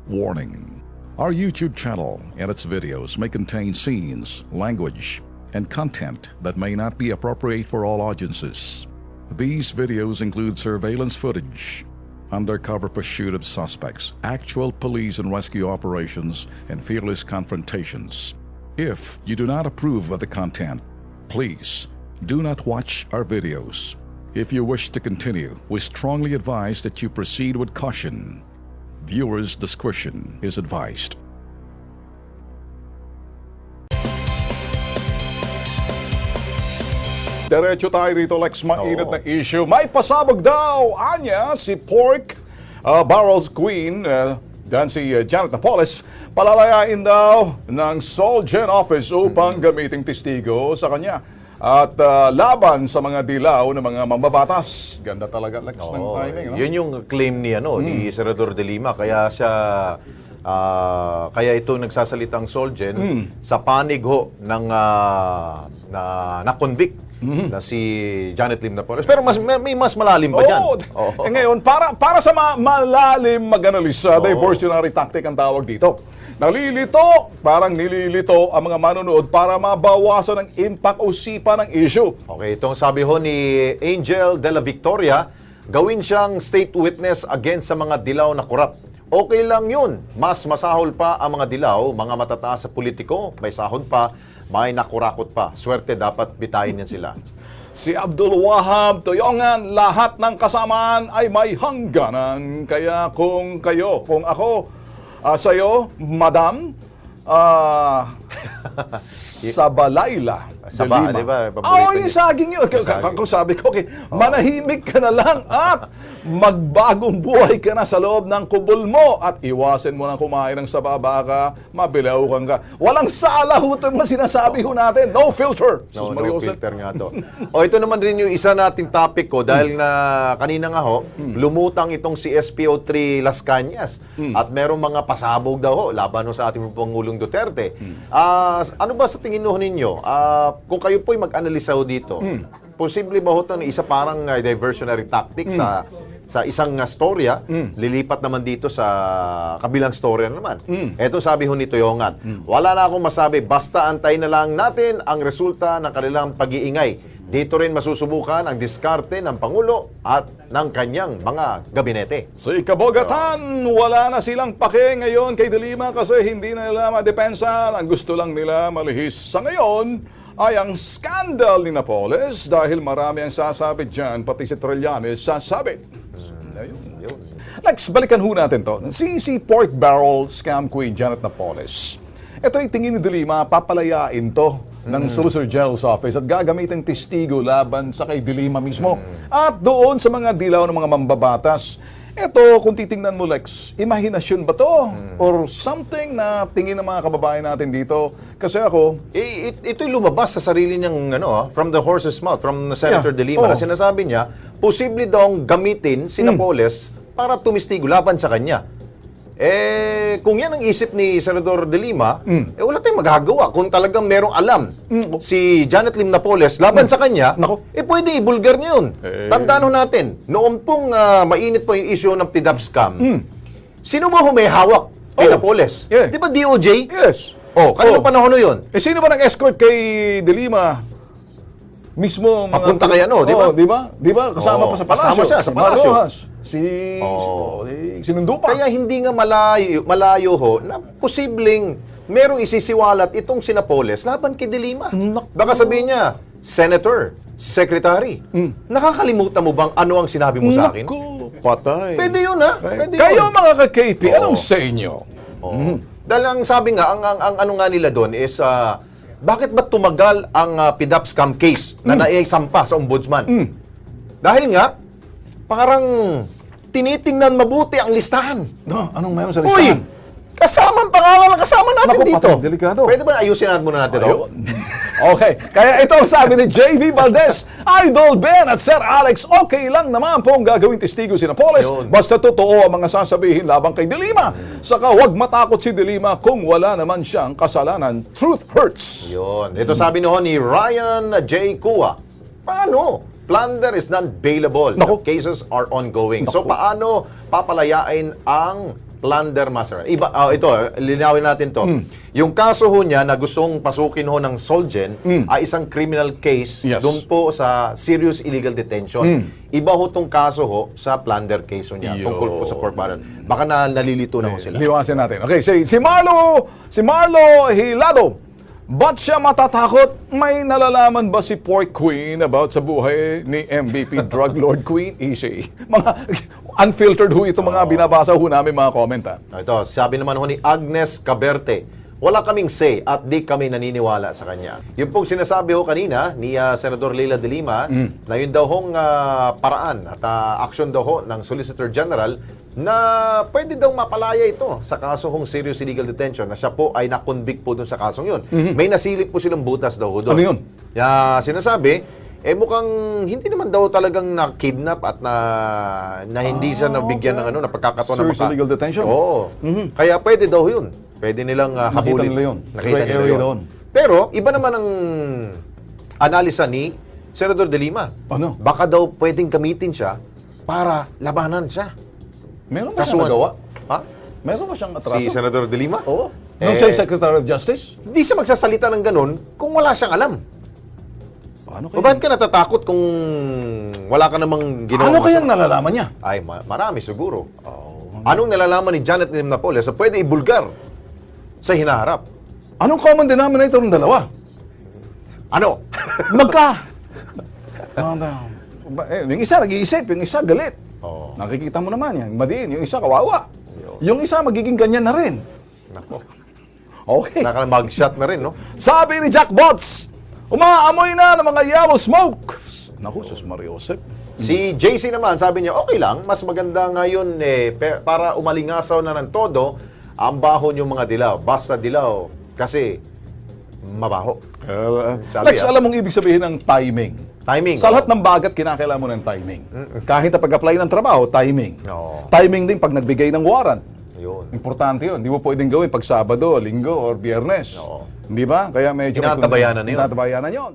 Warning: our YouTube channel and its videos may contain scenes, language, and content that may not be appropriate for all audiences. These videos include surveillance footage, undercover pursuit of suspects, actual police and rescue operations, and fearless confrontations. If you do not approve of the content, please do not watch our videos. If you wish to continue, we strongly advise that you proceed with caution. Viewers' discretion is advised. Diretso tayo dito, Lex, mainit na issue. May pasabog daw, anya, si Pork Barrels Queen, dan si Janet Napoles, palalayain daw ng Solgen Office upang gamiting testigo sa kanya. At laban sa mga dilaw ng mga mambabatas. Ganda talaga, Lex, ng timing. No? Yun yung claim ni, ni Senador De Lima. Kaya siya, kaya ito nagsasalitang Solgen sa panig ho ng na-convict na si Janet Lim Napoles. Pero may mas malalim pa dyan. Ngayon, para sa malalim mag-analisa, diversionary tactic ang tawag dito. Nalilito, parang nililito ang mga manonood para mabawasan ang impact o sipa ng issue. Okay, itong sabi ho ni Angel de la Victoria, gawin siyang state witness against sa mga dilaw na korap. Okay lang yun. Mas masahol pa ang mga dilaw, mga matataas sa politiko, may sahod pa, may nakurakot pa. Swerte, dapat bitayin yan sila. Si Abdul Wahab Toyongan, lahat ng kasamaan ay may hangganan. Kaya kung ako, sa'yo, madam, Sabalayla. Saba, di ba? Yung saging yun. Kung sabi ko, manahimik ka na lang at magbagong buhay ka na sa loob ng kubol mo at iwasin mo nang kumain ng saba, baka mabilaukan ka. Walang sala ho ito mga sinasabi ho natin. No filter. No filter nga to. Ito naman rin yung isa nating topic ko dahil na kanina nga ho, lumutang itong si SPO3 Las Cañas at merong mga pasabog daw ho laban ho sa ating Pangulong Duterte. Ano ba sa tingin ho ninyo? Kung kayo po'y mag-analisa ho dito, posible ba ho ito na isa parang diversionary tactic sa isang storya, lilipat naman dito sa kabilang storya naman. Eto sabi ho ni Toyongan, wala na akong masabi, basta antayin na lang natin ang resulta ng kanilang pag-iingay. Dito rin masusubukan ang diskarte ng Pangulo at ng kanyang mga gabinete. Sa ikabogatan, wala na silang pake ngayon kay De Lima kasi hindi na nila madepensa. Ang gusto lang nila malihis sa ngayon ay ang scandal ni Napoles dahil marami ang sasabi dyan, pati si Trillanes sasabi. Ayun. Lex, balikan ho natin to. Si Pork Barrel Scam Queen Janet Napoles. Ito yung tingin ni De Lima, papalayain to ng Solicitor General's Office at gagamitin testigo laban sa kay De Lima mismo. At doon sa mga dilaw ng mga mambabatas. Ito, kung titingnan mo, Lex, imahinasyon ba to? Or something na tingin ng mga kababayan natin dito? Kasi ako... Ito'y lumabas sa sarili niyang, from the horse's mouth, from Senator De Lima, na sinasabi niya, posible daw gamitin si Napoles para tumistigo laban sa kanya. Kung yan ang isip ni Senador De Lima, wala tayong magagawa. Kung talagang merong alam si Janet Lim Napoles laban sa kanya, pwede i-bulgar niya yun. Tandaan ho natin, noong pong mainit po yung issue ng PDAP scam, sino ba may hawak kay Napoles? Di ba DOJ? Yes. Kanino panahon yun? Sino ba nag-escort kay De Lima? Mismo mga... Papunta kay di ba? Di ba? Kasama pa sa palasyo. Kasama siya sa palasyo. Sinundo pa. Kaya hindi nga malayo ho na posibleng merong isisiwalat itong si Napoles laban kay De Lima. Baka sabihin niya, Senator, Secretary, nakakalimutan mo bang ano ang sinabi mo sa akin? Patay. Pwede yun, ha? Pwede Kayo yun. mga ka-KP, anong sa inyo? Dahil ang sabi nga, ang ano nga nila doon is, bakit ba tumagal ang PDAP scam case na naisampa sa ombudsman? Dahil nga, parang tinitingnan mabuti ang listahan. Anong meron sa listahan? Kasama ang pangalan na kasama natin dito. Patay, delikado. Pwede ba ayusin muna natin ito? Okay, kaya ito ang sabi ni JV Valdez, Idol Ben at Sir Alex, okay lang naman pong gagawin testigo si Napoles, basta totoo ang mga sasabihin labang kay De Lima. Saka huwag matakot si De Lima kung wala naman siyang kasalanan. Truth hurts. Yun. Ito sabi ni Ryan J. Kua, paano? Plunder is non-bailable. Cases are ongoing. So paano papalayain ang plunder massacre. Ito, linawin natin to. Yung kaso ho niya na gustong pasukin ho ng Solgen ay isang criminal case Yes. doon po sa serious illegal detention. Iba ho tong kaso ho sa plunder case ho niya Yo. tungkol po sa pork barrel. Baka nalilito na ho sila. Liwasin natin. Okay, si Marlo Hilado. Ba't siya matatakot? May nalalaman ba si Pork Queen about sa buhay ni MVP Drug Lord Queen? Easy. Mga unfiltered ho ito mga binabasa ho namin mga comment ha. Ito, sabi naman ho ni Agnes Caberte, wala kaming say at di kami naniniwala sa kanya. Yung pong sinasabi ho kanina ni Senador Leila de Lima na yun daw hong paraan at action daw ho ng Solicitor General na pwede daw mapalaya ito sa kaso hong serious illegal detention na siya po ay na-convict po dun sa kasong yun. May nasilip po silang butas daw ho doon. Ano yun? Sinasabi, mukhang hindi naman daw talagang na-kidnap at na hindi siya nabigyan ng na pagkakataon na Serious illegal detention? Oo. Kaya pwede daw yun. Pwede nilang habulin. nila yun. Nakita Gray nila area yun. doon. Pero, iba naman ang analisa ni Senador de Lima. Ano? Baka daw pwedeng gamitin siya para labanan siya. Meron ba siyang Kasuhan. nagawa? Ha? Meron ba siyang atraso? Si Senador de Lima? Oo. Nung siya yung Secretary of Justice? Hindi siya magsasalita ng ganun kung wala siyang alam. Paano O bakit ka natatakot kung wala ka namang ginawa? Ano kayang nalalaman niya? Ay, marami siguro. Anong nalalaman ni Janet Napoles na pwede ibulgar sa hinaharap? Anong common denominator ng dalawa? Ano? Yung isa nag-iisip, yung isa galit. Oo. Nakikita mo naman yan. Madiin, yung isa kawawa. Yung isa magiging ganyan na rin. Nako. Okay. Naka-mugshot na rin, no? Sabi ni Jack Bots, umaamoy na ng mga yellow smoke. Naku, sus Mariosep. Si JC naman, sabi niya, okay lang, mas maganda ngayon para umalingasaw na ng todo, ang baho niyong mga dilaw. Basta dilaw, kasi mabaho. Sabi, Lex, alam mong ibig sabihin ng timing. Timing. Sa lahat ng bagat, kinakailangan mo ng timing. Kahit na pag-apply ng trabaho, timing. Oo. Timing din pag nagbigay ng warrant. Yun. Importante yun. Hindi mo pwedeng gawin pag Sabado, Linggo, or Biyernes. Oo. Hindi ba? Kaya medyo... Tinatabayanan na yun. Tinatabayanan yun.